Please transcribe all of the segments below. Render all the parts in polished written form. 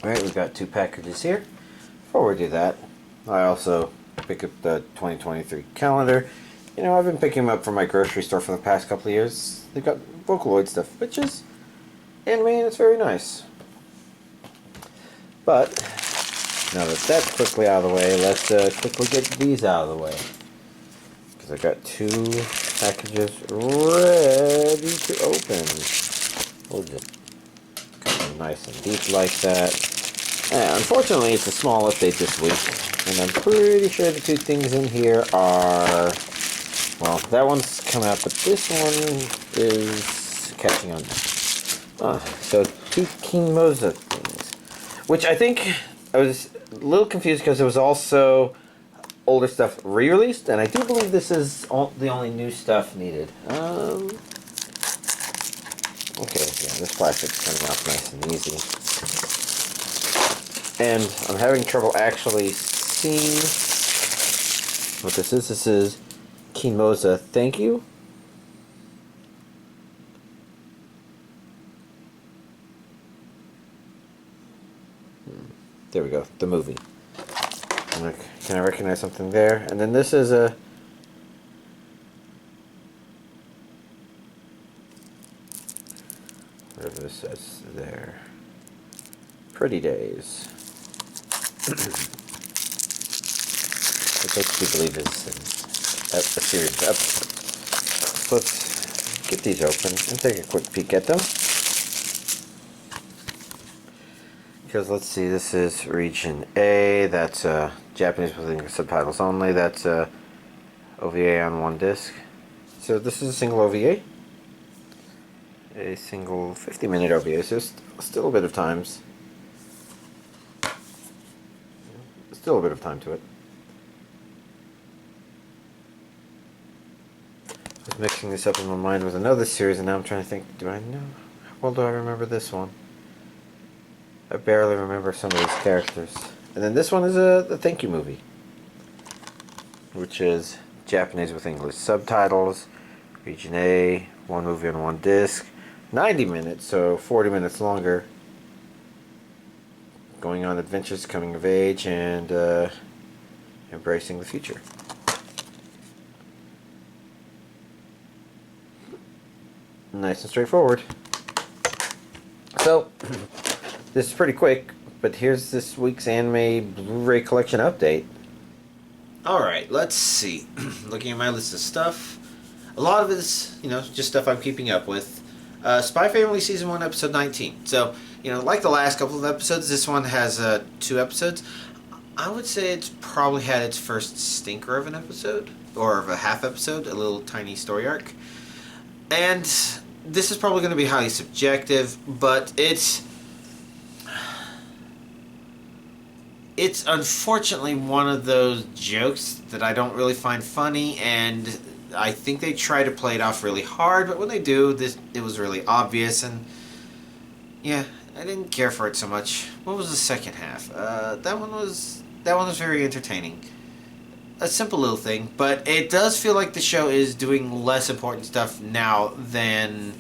Alright, we've got 2 packages here. Before we do that, I also pick up the 2023 calendar. You know, I've been picking them up from my grocery store for the past couple of years. They've got Vocaloid stuff, which is anime and it's very nice. But, now that that's quickly out of the way, let's quickly get these out of the way. Because I've got 2 packages ready to open. We'll just cut them nice and deep like that. Unfortunately, it's a small update this week, and I'm pretty sure the 2 things in here are, well, that one's come out, but this one is catching on. So 2 KinMoza things, which I think I was a little confused because it was also older stuff re-released, and I do believe this is the only new stuff needed. Okay, yeah, this plastic's coming off nice and easy. And I'm having trouble actually seeing what this is. This is KinMoza, Thank You. There we go, the movie. Can I recognize something there? And then this is a... whatever this says there. Pretty Days. Which I do believe is a series of episodes. Let's get these open and take a quick peek at them. Because let's see, this is Region A, that's Japanese with English subtitles only, that's OVA on 1 disc. So this is a single OVA. A single 50-minute OVA, so still a bit of times. Still a bit of time to it. I was mixing this up in my mind with another series, and now I'm trying to think, do I know? How well do I remember this one? I barely remember some of these characters. And then this one is the Thank You movie, which is Japanese with English subtitles, Region A, 1 movie on 1 disc, 90 minutes, so 40 minutes longer. Going on adventures, coming of age, and embracing the future. Nice and straightforward. So, this is pretty quick, but here's this week's anime Blu-ray collection update. Alright, let's see. Looking at my list of stuff, a lot of it is, you know, just stuff I'm keeping up with. Spy Family Season 1, Episode 19. So, you know, like the last couple of episodes, this one has 2 episodes. I would say it's probably had its first stinker of an episode, or of a half episode, a little tiny story arc. And this is probably going to be highly subjective, but it's unfortunately one of those jokes that I don't really find funny, and I think they try to play it off really hard, but when they do, it was really obvious, and yeah, I didn't care for it so much. What was the second half? That one was very entertaining. A simple little thing, but it does feel like the show is doing less important stuff now than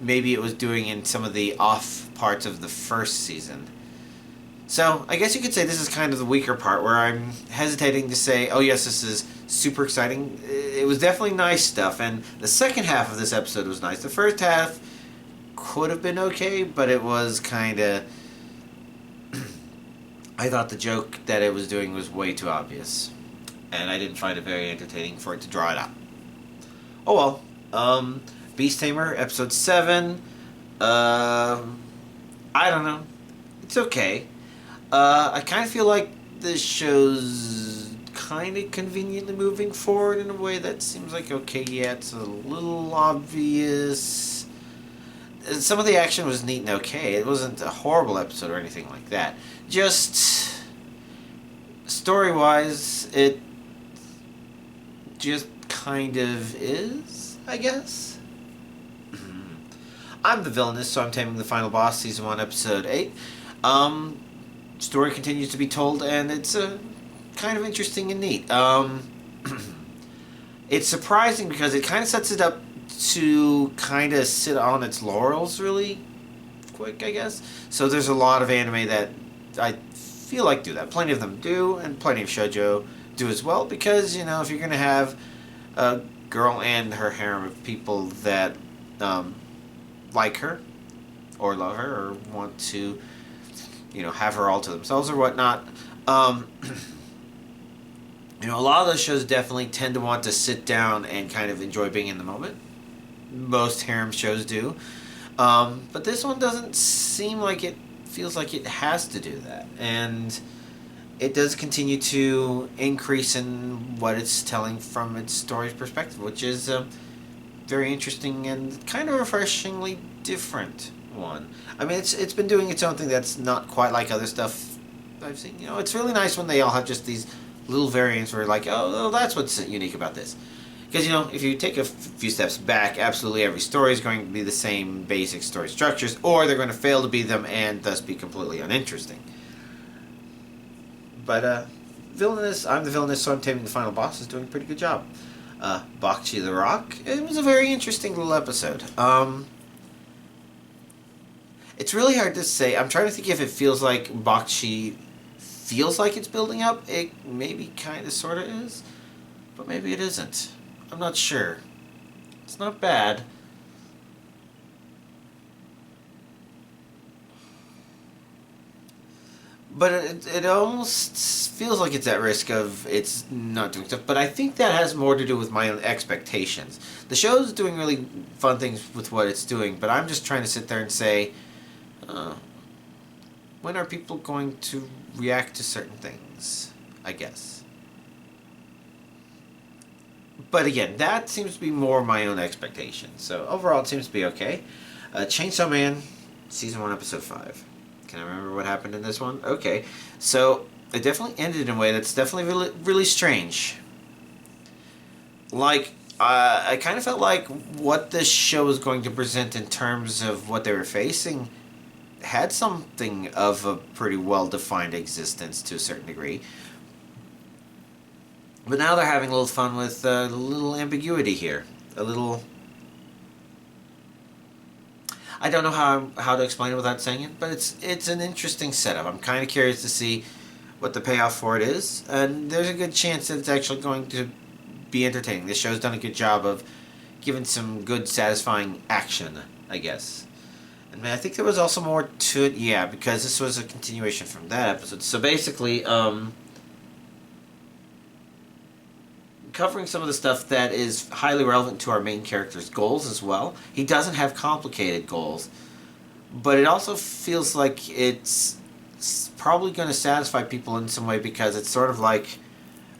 maybe it was doing in some of the off parts of the first season. So, I guess you could say this is kind of the weaker part, where I'm hesitating to say, oh yes, this is super exciting. It was definitely nice stuff, and the second half of this episode was nice. The first half could have been okay, but it was kind of... I thought the joke that it was doing was way too obvious, and I didn't find it very entertaining for it to draw it out. Oh well. Beast Tamer, Episode 7. I don't know. It's okay. I kind of feel like this show's kind of conveniently moving forward in a way that seems like, okay, yeah, it's a little obvious. Some of the action was neat and okay. It wasn't a horrible episode or anything like that. Just story-wise, it just kind of is, I guess. I'm the villainess, so I'm taming the final boss, Season 1, Episode 8. Story continues to be told, and it's kind of interesting and neat. It's surprising because it kind of sets it up to kind of sit on its laurels really quick, I guess. So there's a lot of anime that I feel like do that. Plenty of them do, and plenty of shoujo do as well, because, you know, if you're going to have a girl and her harem of people that like her, or love her, or want to, you know, have her all to themselves or whatnot, you know, a lot of those shows definitely tend to want to sit down and kind of enjoy being in the moment. Most harem shows do. But this one doesn't seem like it feels like it has to do that. And it does continue to increase in what it's telling from its story's perspective, which is a very interesting and kind of refreshingly different one. I mean, it's been doing its own thing that's not quite like other stuff I've seen. You know, it's really nice when they all have just these little variants where like, oh, that's what's unique about this. Because, you know, if you take a few steps back, absolutely every story is going to be the same basic story structures, or they're going to fail to be them and thus be completely uninteresting. But, Villainous, I'm the Villainous, so I'm taming the final boss, is doing a pretty good job. Bakchi the Rock, it was a very interesting little episode. It's really hard to say. I'm trying to think if it feels like Bakchi feels like it's building up. It maybe kind of sort of is, but maybe it isn't. I'm not sure. It's not bad. But it almost feels like it's at risk of it's not doing stuff. But I think that has more to do with my own expectations. The show's doing really fun things with what it's doing, but I'm just trying to sit there and say, when are people going to react to certain things, I guess. But again, that seems to be more my own expectations. So overall, it seems to be okay. Chainsaw Man, Season 1, Episode 5. Can I remember what happened in this one? Okay. So it definitely ended in a way that's definitely really, really strange. Like, I kind of felt like what this show was going to present in terms of what they were facing had something of a pretty well-defined existence to a certain degree. But now they're having a little fun with a little ambiguity here. A little... I don't know how to explain it without saying it, but it's an interesting setup. I'm kind of curious to see what the payoff for it is, and there's a good chance that it's actually going to be entertaining. This show's done a good job of giving some good, satisfying action, I guess. And I think there was also more to it, yeah, because this was a continuation from that episode. So basically, covering some of the stuff that is highly relevant to our main character's goals as well. He doesn't have complicated goals, but it also feels like it's probably going to satisfy people in some way, because it's sort of like,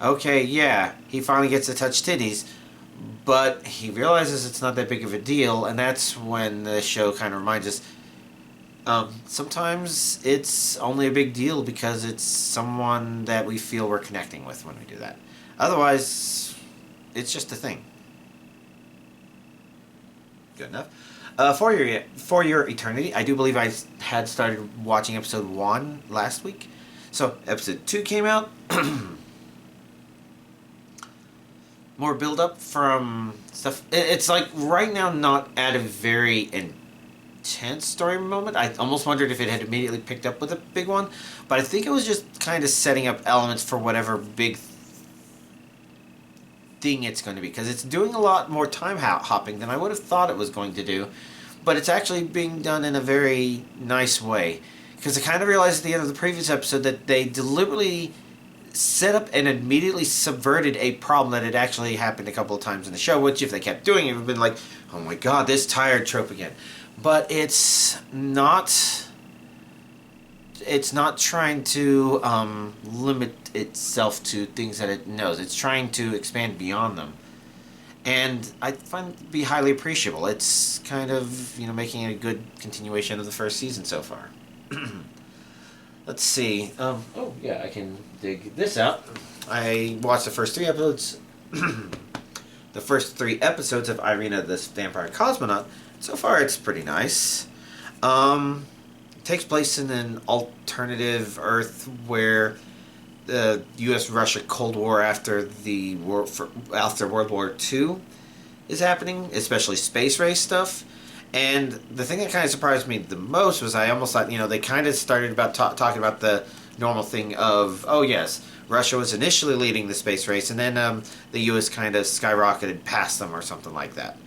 okay, yeah, he finally gets to touch titties, but he realizes it's not that big of a deal, and that's when the show kind of reminds us, sometimes it's only a big deal because it's someone that we feel we're connecting with when we do that. Otherwise, it's just a thing. Good enough. For your eternity, I do believe I had started watching episode 1 last week. So, episode 2 came out. More build-up from stuff. It's like, right now, not at a very intense story moment. I almost wondered if it had immediately picked up with a big one. But I think it was just kind of setting up elements for whatever big thing it's going to be. Because it's doing a lot more time hopping than I would have thought it was going to do. But it's actually being done in a very nice way. Because I kind of realized at the end of the previous episode that they deliberately set up and immediately subverted a problem that had actually happened a couple of times in the show, which if they kept doing it, it would have been like, oh my god, this tired trope again. But it's not trying to limit itself to things that it knows. It's trying to expand beyond them. And I find it to be highly appreciable. It's kind of, making it a good continuation of the first season so far. Let's see. Oh, yeah, I can dig this out. I watched the first 3 episodes. The first 3 episodes of Irina, this Vampire Cosmonaut. So far, it's pretty nice. It takes place in an alternative Earth where the U.S.-Russia Cold War after World War II is happening, especially space race stuff. And the thing that kind of surprised me the most was I almost thought, they kind of started about talking about the normal thing of, oh yes, Russia was initially leading the space race, and then the U.S. kind of skyrocketed past them or something like that.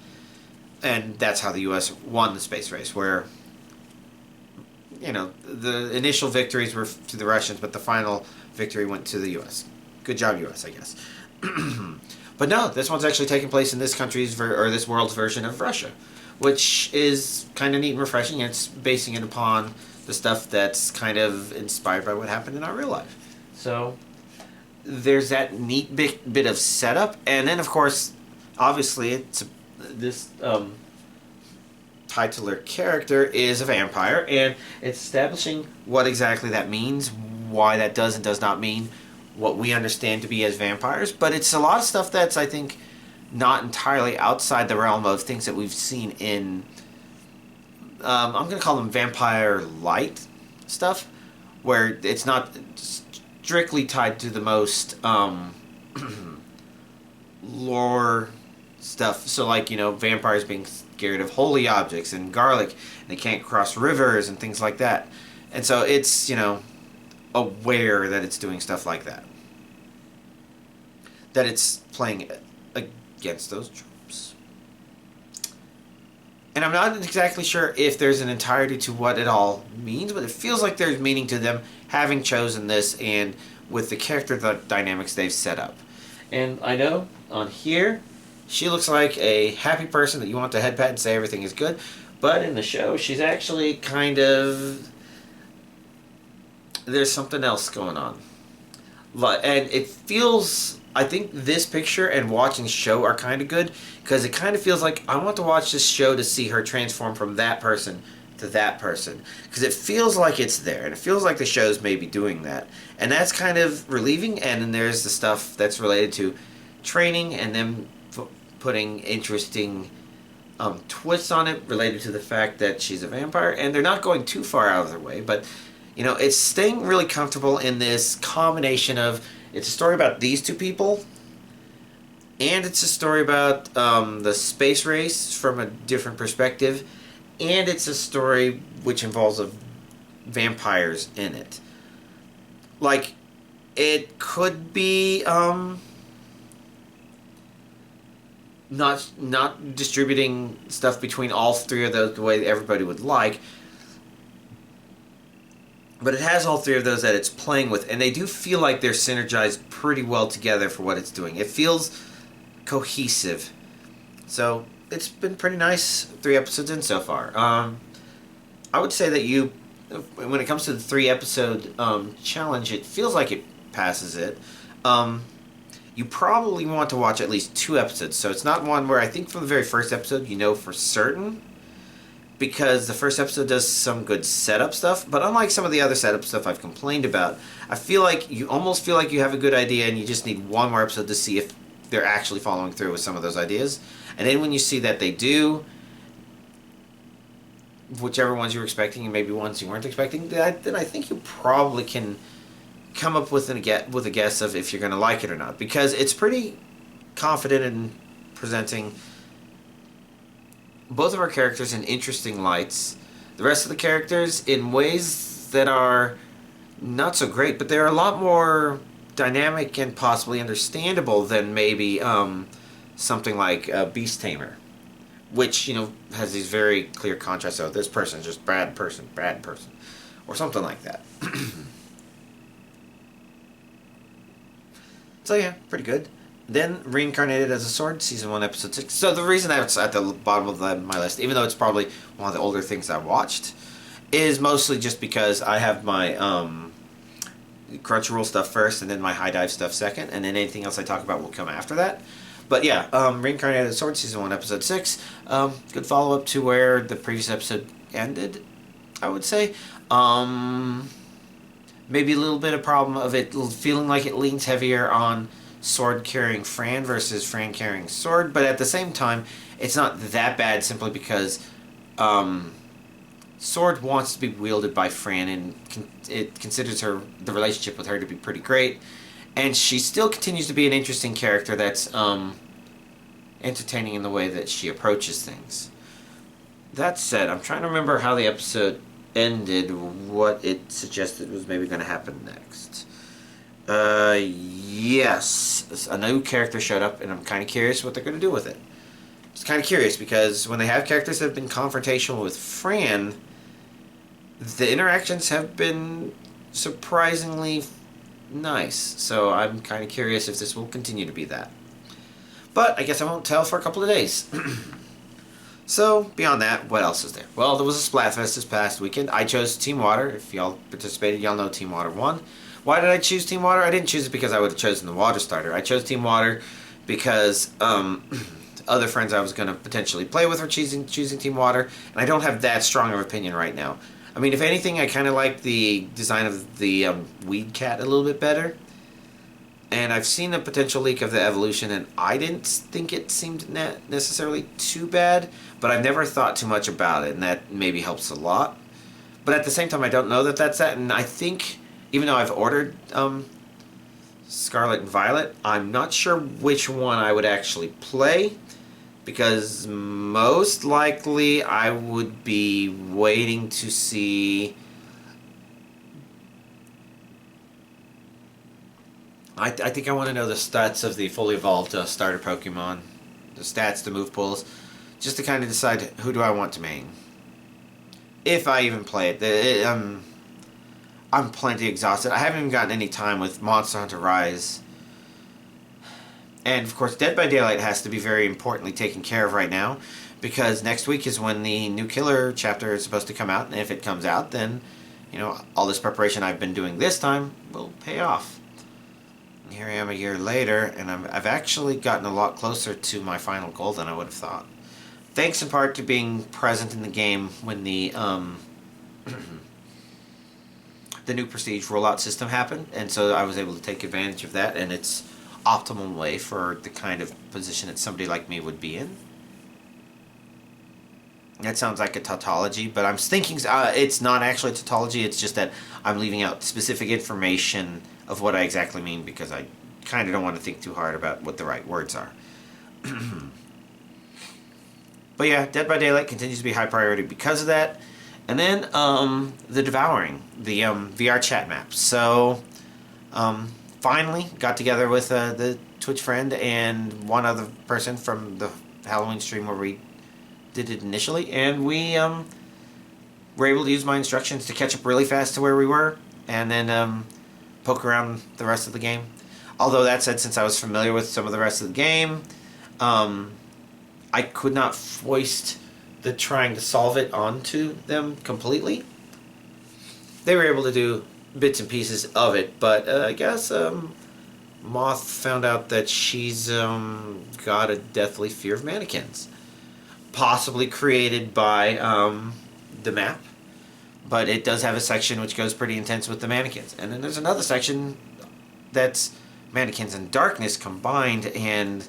And that's how the U.S. won the space race, where, the initial victories were to the Russians, but the final victory went to the U.S. Good job, U.S., I guess. But no, this one's actually taking place in this country's, or this world's version of Russia, which is kind of neat and refreshing. It's basing it upon the stuff that's kind of inspired by what happened in our real life. So there's that neat bit of setup, and then of course, obviously, this titular character is a vampire, and it's establishing what exactly that means, why that does and does not mean what we understand to be as vampires. But it's a lot of stuff that's, I think, not entirely outside the realm of things that we've seen in, I'm going to call them vampire light stuff, where it's not strictly tied to the most lore stuff. So like, vampires being scared of holy objects and garlic, and they can't cross rivers and things like that. And so it's, aware that it's doing stuff like that. That it's playing against those tropes. And I'm not exactly sure if there's an entirety to what it all means, but it feels like there's meaning to them having chosen this and with the character dynamics they've set up. And I know on here, she looks like a happy person that you want to head pat and say everything is good, but in the show, she's actually kind of, there's something else going on. And it feels, I think this picture and watching the show are kind of good, because it kind of feels like I want to watch this show to see her transform from that person to that person, because it feels like it's there, and it feels like the show's maybe doing that, and that's kind of relieving. And then there's the stuff that's related to training, and then putting interesting twists on it related to the fact that she's a vampire, and they're not going too far out of their way, but it's staying really comfortable in this combination of, it's a story about these two people, and it's a story about the space race from a different perspective, and it's a story which involves vampires in it. Like, it could be not distributing stuff between all three of those the way everybody would like, but it has all three of those that it's playing with, and they do feel like they're synergized pretty well together for what it's doing. It feels cohesive. So it's been pretty nice 3 episodes in so far. I would say that when it comes to the 3-episode challenge, it feels like it passes it. You probably want to watch at least 2 episodes, so it's not one where I think from the very first episode you know for certain, because the first episode does some good setup stuff, but unlike some of the other setup stuff I've complained about, I feel like you almost feel like you have a good idea and you just need one more episode to see if they're actually following through with some of those ideas. And then when you see that they do, whichever ones you were expecting and maybe ones you weren't expecting, then I think you probably can come up with a guess of if you're going to like it or not, because it's pretty confident in presenting both of our characters in interesting lights, the rest of the characters in ways that are not so great, but they're a lot more dynamic and possibly understandable than maybe something like Beast Tamer, which has these very clear contrasts. So this person's just bad person, or something like that. So yeah, pretty good. Then Reincarnated as a Sword, Season 1, Episode 6. So the reason that's at the bottom of my list, even though it's probably one of the older things I watched, is mostly just because I have my Crunchyroll stuff first, and then my High Dive stuff second, and then anything else I talk about will come after that. But yeah, Reincarnated as a Sword, Season 1, Episode 6. Good follow-up to where the previous episode ended, I would say. Maybe a little bit of problem of it feeling like it leans heavier on sword carrying Fran versus Fran carrying sword, but at the same time it's not that bad, simply because sword wants to be wielded by Fran, and it considers the relationship with her to be pretty great, and she still continues to be an interesting character that's entertaining in the way that she approaches things. That said, I'm trying to remember how the episode ended, what it suggested was maybe going to happen next. Yes, a new character showed up, and I'm kind of curious what they're going to do with it. It's kind of curious because when they have characters that have been confrontational with Fran, the interactions have been surprisingly nice. So I'm kind of curious if this will continue to be that. But I guess I won't tell for a couple of days. So, beyond that, what else is there? Well, there was a Splatfest this past weekend. I chose Team Water. If y'all participated, y'all know Team Water won. Why did I choose Team Water? I didn't choose it because I would have chosen the Water Starter. I chose Team Water because other friends I was going to potentially play with were choosing Team Water, and I don't have that strong of an opinion right now. I mean, if anything, I kind of like the design of the Weed Cat a little bit better. And I've seen a potential leak of the evolution, and I didn't think it seemed necessarily too bad, but I've never thought too much about it, and that maybe helps a lot. But at the same time, I don't know that that's that, and I think, even though I've ordered Scarlet and Violet, I'm not sure which one I would actually play, because most likely I would be waiting to see... I think I want to know the stats of the fully evolved starter Pokemon. The stats, the move pools. Just to kind of decide who do I want to main. If I even play it. I'm plenty exhausted. I haven't even gotten any time with Monster Hunter Rise. And of course Dead by Daylight has to be very importantly taken care of right now. Because next week is when the new Killer chapter is supposed to come out. And if it comes out, then, you know, all this preparation I've been doing this time will pay off. Here I am a year later, and I've actually gotten a lot closer to my final goal than I would have thought. Thanks in part to being present in the game when the the new Prestige rollout system happened, and so I was able to take advantage of that, and it's optimal way for the kind of position that somebody like me would be in. That sounds like a tautology, but I'm thinking it's not actually a tautology, it's just that I'm leaving out specific information of what I exactly mean because I kind of don't want to think too hard about what the right words are. But yeah, Dead by Daylight continues to be high priority because of that. And then the Devouring, the VR chat map. So finally got together with the Twitch friend and one other person from the Halloween stream where we did it initially, and we were able to use my instructions to catch up really fast to where we were, and then poke around the rest of the game. Although that said, since I was familiar with some of the rest of the game, I could not foist the trying to solve it onto them completely. They were able to do bits and pieces of it, but I guess Moth found out that she's got a deathly fear of mannequins. Possibly created by the map, but it does have a section which goes pretty intense with the mannequins. And then there's another section that's mannequins and darkness combined, and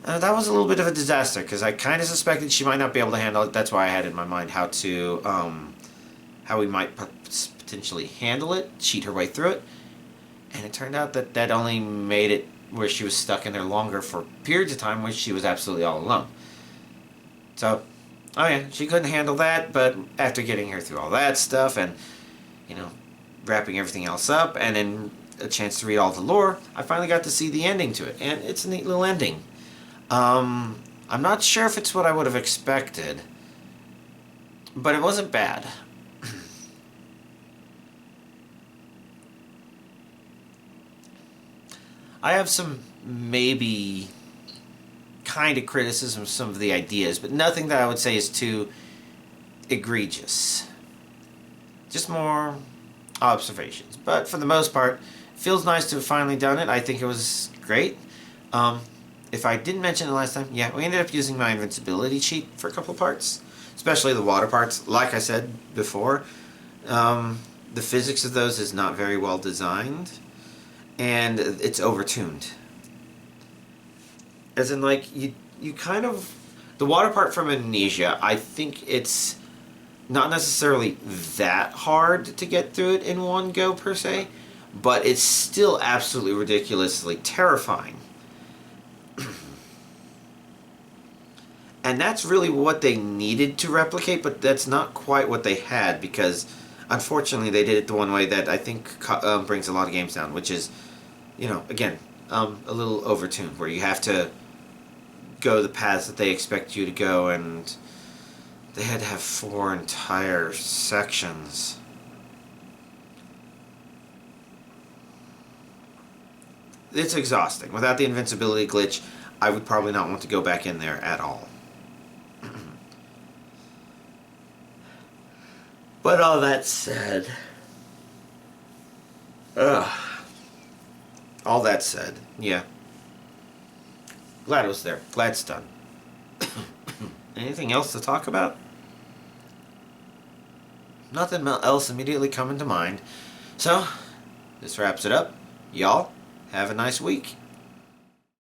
that was a little bit of a disaster because I kind of suspected she might not be able to handle it. That's why I had in my mind how we might potentially handle it, cheat her way through it, and it turned out that that only made it where she was stuck in there longer for periods of time where she was absolutely all alone. So, oh yeah, she couldn't handle that, but after getting her through all that stuff and, you know, wrapping everything else up and then a chance to read all the lore, I finally got to see the ending to it, and it's a neat little ending. I'm not sure if it's what I would have expected, but it wasn't bad. I have some maybe kind of criticism of some of the ideas, but nothing that I would say is too egregious. Just more observations. But for the most part, it feels nice to have finally done it. I think it was great. If I didn't mention it last time, yeah, we ended up using my invincibility cheat for a couple parts, especially the water parts. Like I said before, the physics of those is not very well designed, and it's overtuned. As in, like, you kind of... The water part from Amnesia, I think it's not necessarily that hard to get through it in one go, per se, but it's still absolutely ridiculously terrifying. And that's really what they needed to replicate, but that's not quite what they had, because unfortunately they did it the one way that I think brings a lot of games down, which is, again, a little overtuned, where you have to go the paths that they expect you to go, and they had to have 4 entire sections. It's exhausting. Without the invincibility glitch, I would probably not want to go back in there at all. But all that said, all that said, yeah. Glad it was there. Glad it's done. Anything else to talk about? Nothing else immediately coming to mind. So, this wraps it up. Y'all, have a nice week.